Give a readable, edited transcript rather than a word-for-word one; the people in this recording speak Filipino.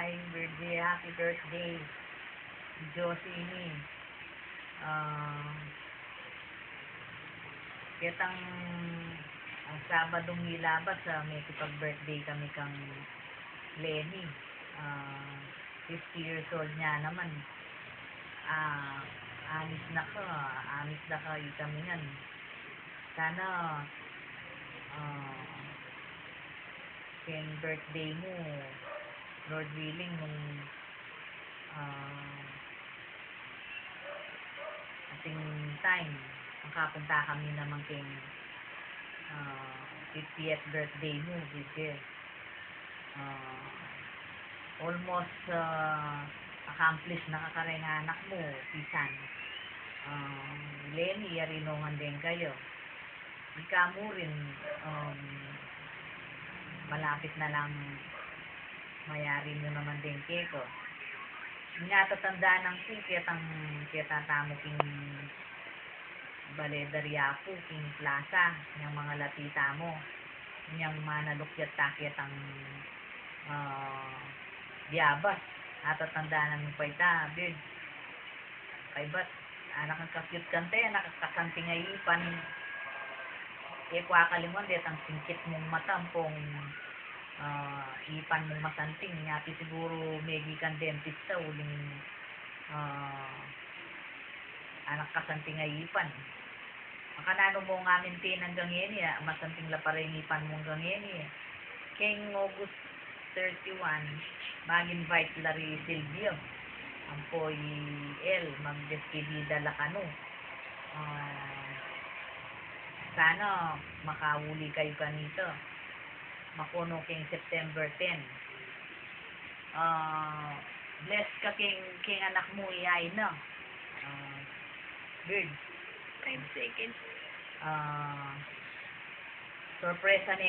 ay birthday, happy birthday. Josie ini. Kitang ang Sabadong nilabas may kipag-birthday kami kang Lenny. 50 years old niya naman. Anis na ka kami yan. Sana yung birthday mo, Lord willing, nung ating time, makapunta kami naman kay 50th birthday mo, sige. Almost accomplished na kakaring anak mo, pisan. Lenny, yarinungan din kayo. Ika mo rin, malapit na lang mayari mo naman din keko. Nga tatandaan ng kiyata tamo king Baledariapo, king plaza, ng mga latita mo. Yang manalukyat takit ang biyabas. Natatandaan ng payta, bird. Kay ba't, anak ang kakyut kante, nakakasanting ay ipan. Kwa kalimon, dit ang singkit mong matampong ipan mong masanting. Ngati siguro megi kan dentist sa uling anak kasanting ay ipan. Makanano mo nga mintin hanggang yan masanting la pa rin ipan mong hanggang yan King August 31, mag-invite Larry Silvio. Ampoy El, mag-despedida la kano. Sana makahuli kayo kanito. Makuno king September 10. Bless ka king anak mo iyay na. Good. 5 seconds. Sorpresa ni